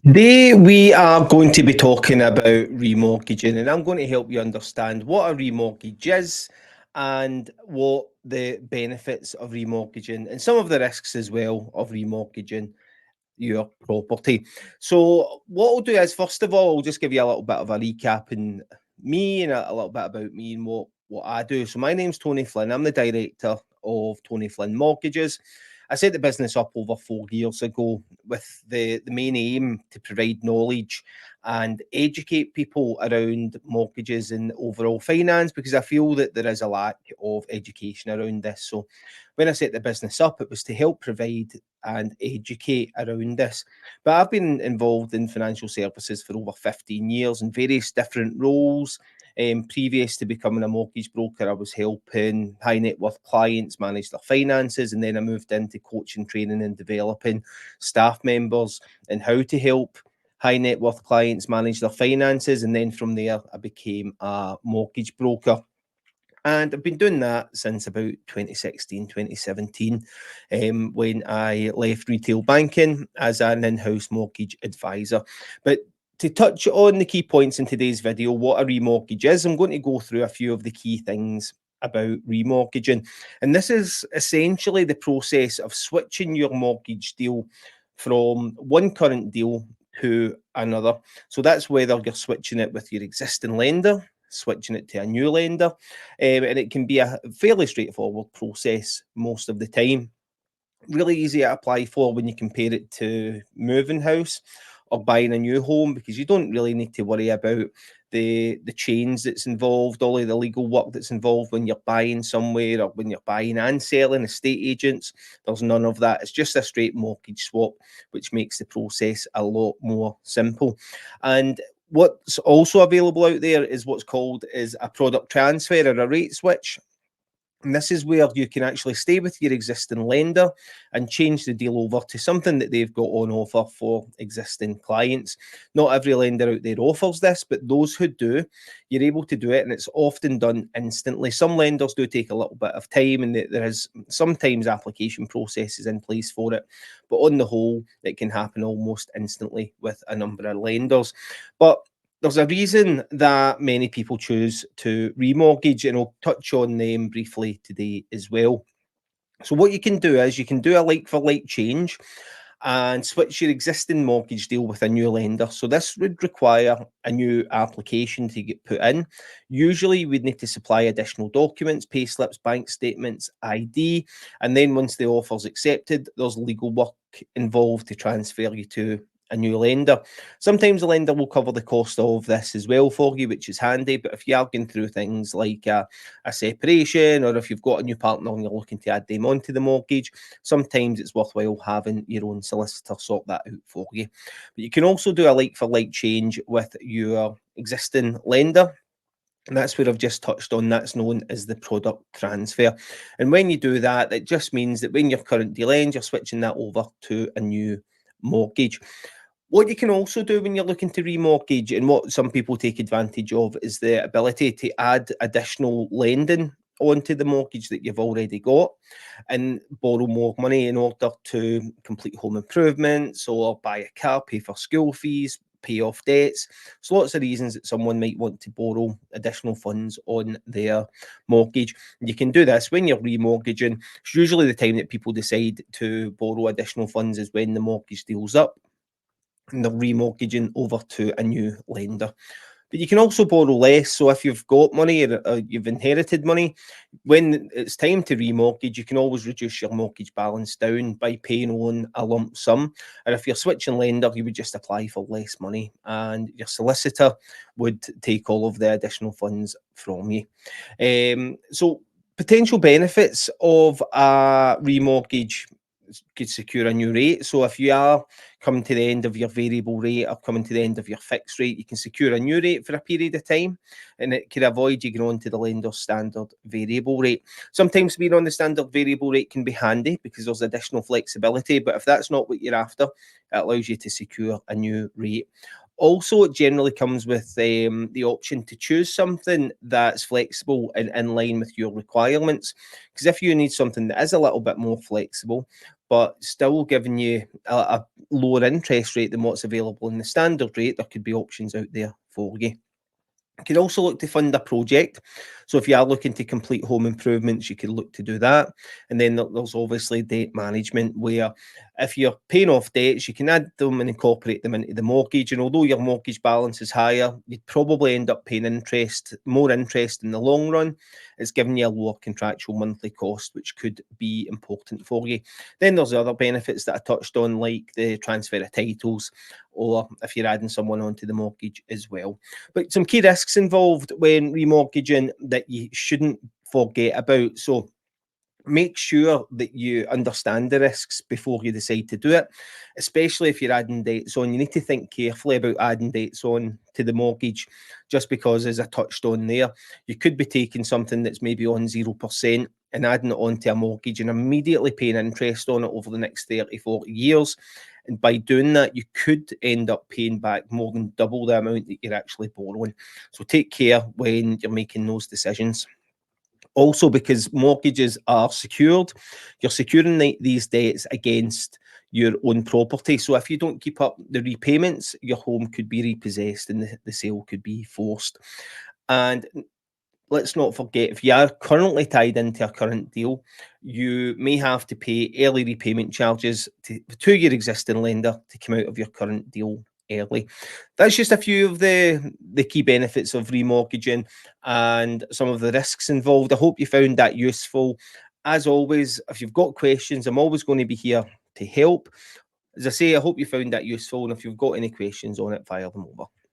Today, we are going to be talking about remortgaging, and I'm going to help you understand what a remortgage is and what the benefits of remortgaging and some of the risks as well of remortgaging your property. So, what I'll do is, first of all, I'll just give you a little bit of a recap and me and a little bit about me and what I do. So, my name's Tony Flynn. I'm the director of Tony Flynn Mortgages. I set the business up over 4 years ago with the main aim to provide knowledge and educate people around mortgages and overall finance, because I feel that there is a lack of education around this. So when I set the business up, it was to help provide and educate around this. But I've been involved in financial services for over 15 years in various different roles. Previous to becoming a mortgage broker, I was helping high net worth clients manage their finances, and then I moved into coaching, training, and developing staff members and how to help high net worth clients manage their finances. And then from there, I became a mortgage broker. And I've been doing that since about 2016, 2017, when I left retail banking as an in-house mortgage advisor. But to touch on the key points in today's video, what a remortgage is, I'm going to go through a few of the key things about remortgaging. And this is essentially the process of switching your mortgage deal from one current deal to another. So that's whether you're switching it with your existing lender, switching it to a new lender, and it can be a fairly straightforward process most of the time. Really easy to apply for when you compare it to moving house or buying a new home, because you don't really need to worry about the chains that's involved, all of the legal work that's involved when you're buying somewhere or when you're buying and selling, estate agents. There's none of that. It's just a straight mortgage swap, which makes the process a lot more simple. And what's also available out there is what's called is a product transfer or a rate switch. And this is where you can actually stay with your existing lender and change the deal over to something that they've got on offer for existing clients. Not every lender out there offers this, but those who do, you're able to do it, and it's often done instantly. Some lenders do take a little bit of time, and there is sometimes application processes in place for it. But on the whole, it can happen almost instantly with a number of lenders. But there's a reason that many people choose to remortgage, and I'll touch on them briefly today as well. So what you can do is you can do a like for like change and switch your existing mortgage deal with a new lender. So this would require a new application to get put in. Usually we'd need to supply additional documents, pay slips, bank statements, ID, and then once the offer's accepted, there's legal work involved to transfer you to a new lender. Sometimes the lender will cover the cost of this as well for you, which is handy. But if you are going through things like a separation, or if you've got a new partner and you're looking to add them onto the mortgage, sometimes it's worthwhile having your own solicitor sort that out for you. But you can also do a like for like change with your existing lender. And that's where I've just touched on. That's known as the product transfer. And when you do that, it just means that when your current deal ends, you're switching that over to a new mortgage. What you can also do when you're looking to remortgage, and what some people take advantage of, is the ability to add additional lending onto the mortgage that you've already got and borrow more money in order to complete home improvements or buy a car, pay for school fees, pay off debts. So lots of reasons that someone might want to borrow additional funds on their mortgage. You can do this when you're remortgaging. It's usually the time that people decide to borrow additional funds is when the mortgage deal's up and they're remortgaging over to a new lender. But you can also borrow less. So if you've got money or you've inherited money, when it's time to remortgage, you can always reduce your mortgage balance down by paying on a lump sum. And if you're switching lender, you would just apply for less money, and your solicitor would take all of the additional funds from you. So potential benefits of a remortgage: could secure a new rate. So if you are coming to the end of your variable rate or coming to the end of your fixed rate, you can secure a new rate for a period of time, and it could avoid you going on to the lender's standard variable rate. Sometimes being on the standard variable rate can be handy because there's additional flexibility, but if that's not what you're after, it allows you to secure a new rate. Also, it generally comes with the option to choose something that's flexible and in line with your requirements. Because if you need something that is a little bit more flexible, but still giving you a lower interest rate than what's available in the standard rate. There could be options out there for you. You can also look to fund a project. So if you are looking to complete home improvements, you can look to do that. And then there's obviously debt management, where if you're paying off debts, you can add them and incorporate them into the mortgage. And although your mortgage balance is higher, you'd probably end up paying more interest in the long run. It's giving you a lower contractual monthly cost, which could be important for you. Then there's other benefits that I touched on, like the transfer of titles, or if you're adding someone onto the mortgage as well. But some key risks involved when remortgaging that you shouldn't forget about. So make sure that you understand the risks before you decide to do it, especially if you're adding dates on. You need to think carefully about adding dates on to the mortgage, just because, as I touched on there, you could be taking something that's maybe on 0% and adding it onto a mortgage and immediately paying interest on it over the next 30, 40 years. And by doing that, you could end up paying back more than double the amount that you're actually borrowing. So take care when you're making those decisions. Also, because mortgages are secured, you're securing these debts against your own property. So if you don't keep up the repayments, your home could be repossessed and the sale could be forced. And let's not forget, if you are currently tied into a current deal, you may have to pay early repayment charges to your existing lender to come out of your current deal early. That's just a few of the key benefits of remortgaging and some of the risks involved. I hope you found that useful. As always, if you've got questions, I'm always going to be here to help. As I say, I hope you found that useful, and if you've got any questions on it, fire them over.